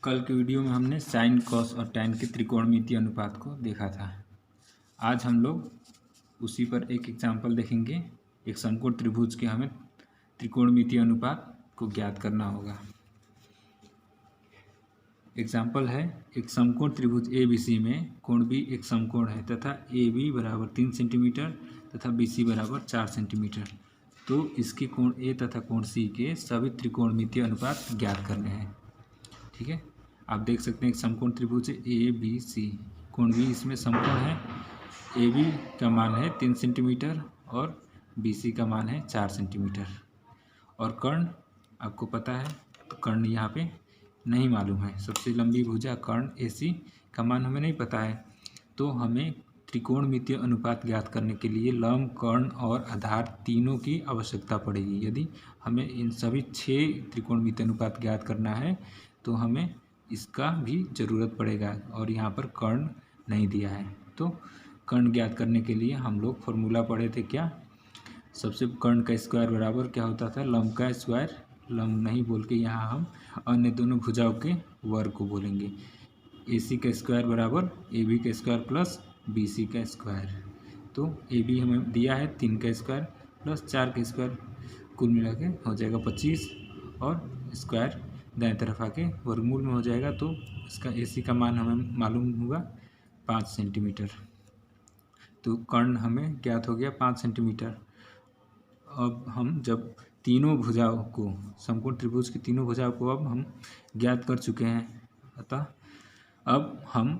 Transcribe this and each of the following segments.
कल के वीडियो में हमने साइन कॉस और टैन के त्रिकोणमितीय अनुपात को देखा था। आज हम लोग उसी पर एक एग्जाम्पल देखेंगे। एक समकोण त्रिभुज के हमें त्रिकोणमितीय अनुपात को ज्ञात करना होगा। एग्जाम्पल है, एक समकोण त्रिभुज ए बी सी में कोण बी एक समकोण है तथा ए बी बराबर 3 सेंटीमीटर तथा बी सी बराबर 4 सेंटीमीटर। तो इसके कोण ए तथा कोण सी के सभी त्रिकोणमितीय अनुपात ज्ञात करने हैं। ठीक है, आप देख सकते हैं एक समकोण त्रिभुज है ए बी सी, कोण बी इसमें समकोण है। ए बी का मान है 3 सेंटीमीटर और बी सी का मान है 4 सेंटीमीटर। और कर्ण आपको पता है, तो कर्ण यहाँ पे नहीं मालूम है। सबसे लंबी भुजा कर्ण ए सी का मान हमें नहीं पता है। तो हमें त्रिकोणमितीय अनुपात ज्ञात करने के लिए लंब, कर्ण और आधार तीनों की आवश्यकता पड़ेगी। यदि हमें इन सभी 6 त्रिकोणमितीय अनुपात ज्ञात करना है तो हमें इसका भी ज़रूरत पड़ेगा। और यहाँ पर कर्ण नहीं दिया है, तो कर्ण ज्ञात करने के लिए हम लोग फॉर्मूला पढ़े थे क्या। सबसे कर्ण का स्क्वायर बराबर क्या होता था, लंब का स्क्वायर। लंब नहीं बोल के यहाँ हम अन्य दोनों भुजाओं के वर्ग को बोलेंगे। ए सी का स्क्वायर बराबर ए बी का स्क्वायर प्लस बी सी का स्क्वायर। तो ए बी हमें दिया है 3 का स्क्वायर प्लस 4 का स्क्वायर, कुल मिला के हो जाएगा 25 और स्क्वायर दाएं तरफ आके वर्गमूल में हो जाएगा। तो इसका ए सी का मान हमें मालूम होगा 5 सेंटीमीटर। तो कर्ण हमें ज्ञात हो गया 5 सेंटीमीटर। अब हम जब तीनों भुजाओं को, समकोण त्रिभुज की तीनों भुजाओं को अब हम ज्ञात कर चुके हैं, अतः अब हम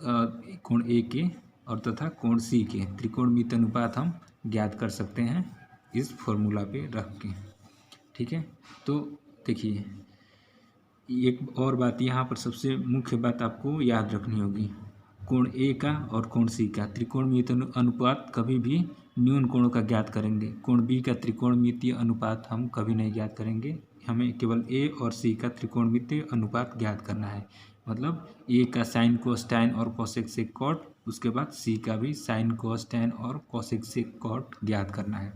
कोण ए के और तथा कोण सी के त्रिकोणमितीय अनुपात हम ज्ञात कर सकते हैं इस फॉर्मूला पे रख के। ठीक है, तो देखिए एक और बात यहाँ पर सबसे मुख्य बात आपको याद रखनी होगी। कोण ए का और कोण सी का त्रिकोणमितीय अनुपात कभी भी न्यून कोणों का ज्ञात करेंगे। कोण बी का त्रिकोणमितीय अनुपात हम कभी नहीं ज्ञात करेंगे। हमें केवल ए और सी का त्रिकोणमितीय अनुपात ज्ञात करना है। मतलब ए का साइन कोस टैन और कोसेक सेक कॉट, उसके बाद सी का भी साइन कोस टैन और कोसेक सेक कॉट ज्ञात करना है।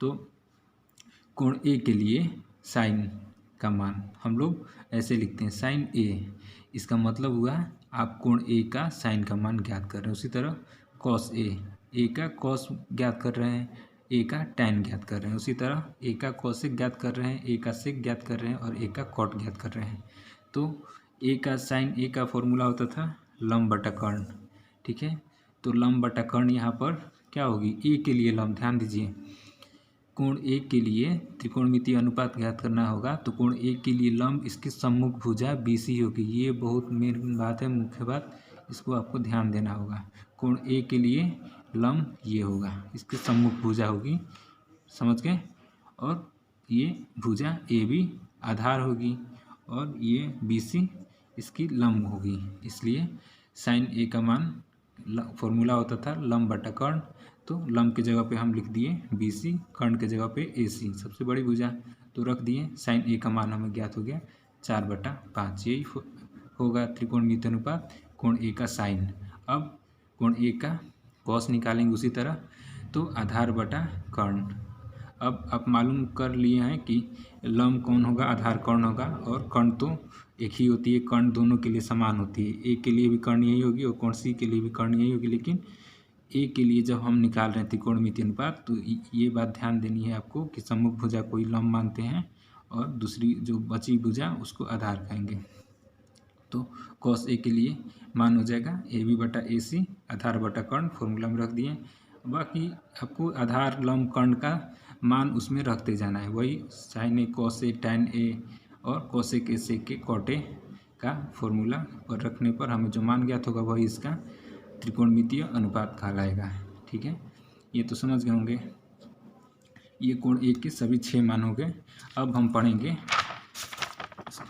तो कोण ए के लिए साइन का मान हम लोग ऐसे लिखते हैं, साइन ए। इसका मतलब हुआ आप कोण ए का साइन का मान ज्ञात कर रहे हैं। उसी तरह कॉस ए का कॉस ज्ञात कर रहे हैं, ए का टैन ज्ञात कर रहे हैं। उसी तरह ए का कोसेक ज्ञात कर रहे हैं, ए का सेक ज्ञात कर रहे हैं और ए का कॉट ज्ञात कर रहे हैं। तो ए का साइन ए का फॉर्मूला होता था लंब बटा कर्ण। ठीक है, तो लंब बटा कर्ण यहाँ पर क्या होगी, ए के लिए लंब। ध्यान दीजिए, कोण ए के लिए त्रिकोणमितीय अनुपात ज्ञात करना होगा तो कोण ए के लिए लंब इसकी सम्मुख भुजा बी सी होगी। ये बहुत मेन बात है, मुख्य बात, इसको आपको ध्यान देना होगा। कोण ए के लिए लंब ये होगा, इसकी सम्मुख भुजा होगी, समझ गए। और ये भुजा ए बी आधार होगी और ये बी सी इसकी लंब होगी। इसलिए साइन ए का मान फॉर्मूला होता था लंब बटा कर्ण। तो लंब की जगह पे हम लिख दिए बी सी, कर्ण की जगह पे ए सी, सबसे बड़ी भुजा तो रख दिए। साइन ए का मान हमें ज्ञात हो गया 4/5। यही होगा त्रिकोणमितीय अनुपात कोण ए का साइन। अब कोण ए का कॉस निकालेंगे उसी तरह, तो आधार बटा कर्ण। अब आप मालूम कर लिए हैं कि लंब कौन होगा, आधार कर्ण होगा। और कर्ण तो एक ही होती है, कर्ण दोनों के लिए समान होती है। ए के लिए भी कर्ण यही होगी और कोण सी के लिए भी कर्ण यही होगी। लेकिन ए के लिए जब हम निकाल रहे हैं त्रिकोणमितीय अनुपात, तो ये बात ध्यान देनी है आपको कि सम्मुख भुजा को ही लंब मानते हैं और दूसरी जो बची भुजा उसको आधार कहेंगे। तो कॉस ए के लिए मान हो जाएगा ए बी बटा ए सी, आधार बटा कर्ण, फॉर्मूला में रख दिए। बाकी आपको आधार, लंब, कर्ण का मान उसमें रखते जाना है। वही sign A, cos A, tan A और cosec A, sec A, cot A का फॉर्मूला पर रखने पर हमें जो मान ज्ञात होगा वही इसका त्रिकोणमितीय अनुपात कहलाएगा। ठीक है, ये तो समझ गए होंगे। ये कोण ए के सभी 6 मान हो गए। अब हम पढ़ेंगे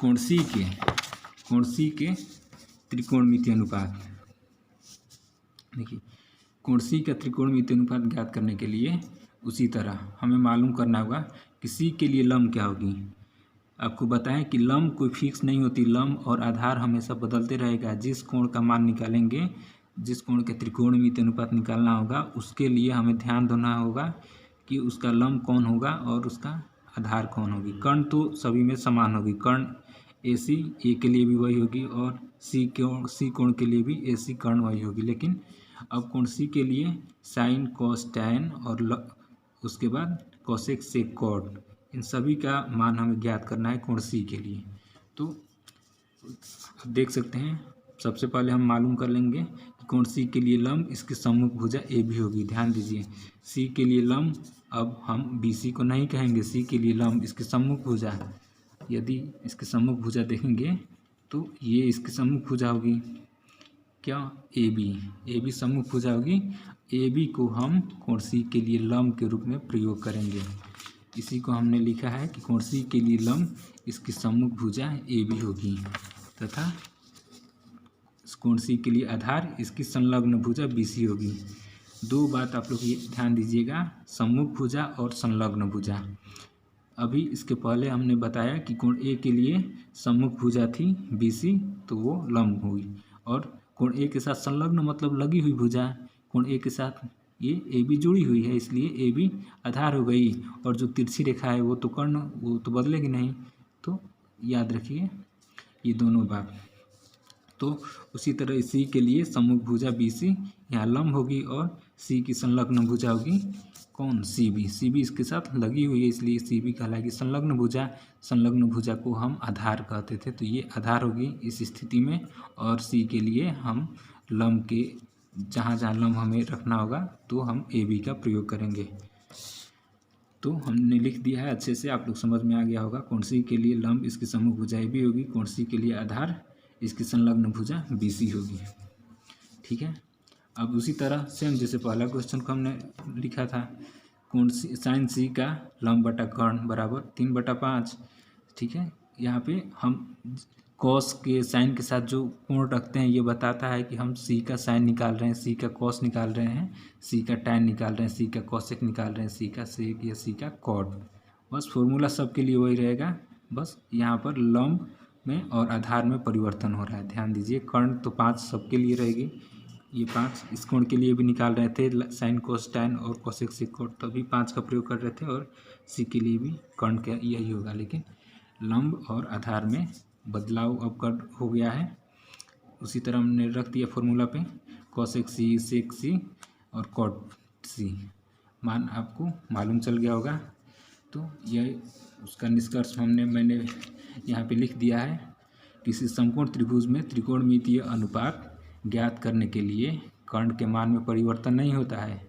कोण सी के त्रिकोणमितीय अनुपात। देखिए, कोण सी का त्रिकोणमितीय अनुपात ज्ञात करने के लिए उसी तरह हमें मालूम करना होगा कि सी के लिए लंब क्या होगी। आपको बताएं कि लंब कोई फिक्स नहीं होती, लंब और आधार हमेशा बदलते रहेगा। जिस कोण का मान निकालेंगे, जिस कोण के त्रिकोणमितीय अनुपात निकालना होगा, उसके लिए हमें ध्यान देना होगा कि उसका लंब कौन होगा और उसका आधार कौन होगी। कर्ण तो सभी में समान होगी। कर्ण AC ए के लिए भी वही होगी और सी कोण के लिए भी AC कर्ण वही होगी। लेकिन अब कोण सी के लिए साइन कॉस टैन और उसके बाद कोसेक सेक कॉट, इन सभी का मान हमें ज्ञात करना है कोण सी के लिए। तो देख सकते हैं, सबसे पहले हम मालूम कर लेंगे कि कोण सी के लिए लंब इसकी सम्मुख भुजा ए बी होगी। ध्यान दीजिए, सी के लिए लंब, अब हम BC को नहीं कहेंगे, सी के लिए लंब इसकी सम्मुख भुजा, यदि इसकी सम्मुख भुजा देखेंगे तो ये इसकी सम्मुख भुजा होगी क्या, ए बी सम्मुख भुजा होगी। ए बी को हम कोण सी के लिए लंब के रूप में प्रयोग करेंगे। इसी को हमने लिखा है कि कोण सी के लिए लंब इसकी सम्मुख भुजा ए बी होगी तथा कोण सी के लिए आधार इसकी संलग्न भुजा BC होगी। दो बात आप लोग ये ध्यान दीजिएगा, सम्मुख भुजा और संलग्न भुजा। अभी इसके पहले हमने बताया कि कोण ए के लिए सम्मुख भुजा थी BC, तो वो लंब हुई, और कोण ए के साथ संलग्न मतलब लगी हुई भुजा, कोण ए के साथ ये AB जुड़ी हुई है, इसलिए AB आधार हो गई, और जो तिरछी रेखा है वो तो कर्ण, वो तो बदलेगी नहीं। तो याद रखिए ये दोनों बात। तो उसी तरह C के लिए सम्मुख भुजा BC यहाँ लंब होगी और C की संलग्न भुजा होगी कौन, CB इसके साथ लगी हुई है, इसलिए CB कहलाएगी संलग्न भुजा। संलग्न भुजा को हम आधार कहते थे, तो ये आधार होगी इस स्थिति में। और C के लिए हम लंब के जहाँ जहाँ लंब हमें रखना होगा तो हम AB का प्रयोग करेंगे। तो हमने लिख दिया है अच्छे से, आप लोग समझ में आ गया होगा। कोण सी के लिए लंब इसकी सम्मुख भुजा AB होगी, कोण सी के लिए आधार इसकी संलग्न भुजा BC होगी। ठीक है, अब उसी तरह सेम जैसे पहला क्वेश्चन को हमने लिखा था, कोण सी साइन C का लंब बटा कर्ण बराबर 3/5। ठीक है, यहाँ पे हम कॉस के साइन के साथ जो कोण रखते हैं ये बताता है कि हम C का साइन निकाल रहे हैं, C का कॉस निकाल रहे हैं, C का टैन निकाल रहे हैं, C का कॉसेक निकाल रहे हैं, C का सेक या C का कॉट। बस फॉर्मूला सबके लिए वही रहेगा, बस यहाँ पर लंब में और आधार में परिवर्तन हो रहा है। ध्यान दीजिए, कर्ण तो 5 सबके लिए रहेगी, ये 5 इस कोण के लिए भी निकाल रहे थे, साइन कोस टैन और कोसेक सेक कॉट, तभी 5 का प्रयोग कर रहे थे, और C के लिए भी कर्ण का यही होगा। लेकिन लंब और आधार में बदलाव अब कर हो गया है। उसी तरह हमने रख दिया फॉर्मूला पे कोसेक C सेक C और कॉट C, मान आपको मालूम चल गया होगा। तो यह उसका निष्कर्ष मैंने यहाँ पे लिख दिया है। किसी समकोण त्रिभुज में त्रिकोणमितीय अनुपात ज्ञात करने के लिए कर्ण के मान में परिवर्तन नहीं होता है।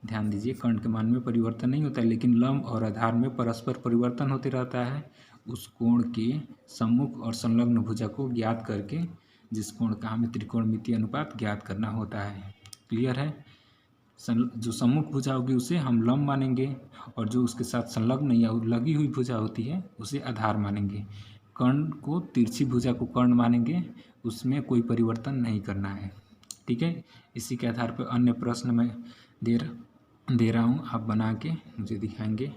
ध्यान दीजिए, कर्ण के मान में परिवर्तन नहीं होता है, लेकिन लंब और आधार में परस्पर परिवर्तन होते रहता है। उस कोण के सम्मुख और संलग्न भुजा को ज्ञात करके जिस कोण का हमें त्रिकोणमितीय अनुपात ज्ञात करना होता है। क्लियर है? जो सम्मुख भुजा होगी उसे हम लंब मानेंगे, और जो उसके साथ संलग्न या लगी हुई भुजा होती है उसे आधार मानेंगे। कर्ण को तिरछी भुजा को कर्ण मानेंगे, उसमें कोई परिवर्तन नहीं करना है। ठीक है, इसी के आधार पर अन्य प्रश्न मैं दे रहा हूँ, आप बना के मुझे दिखाएंगे।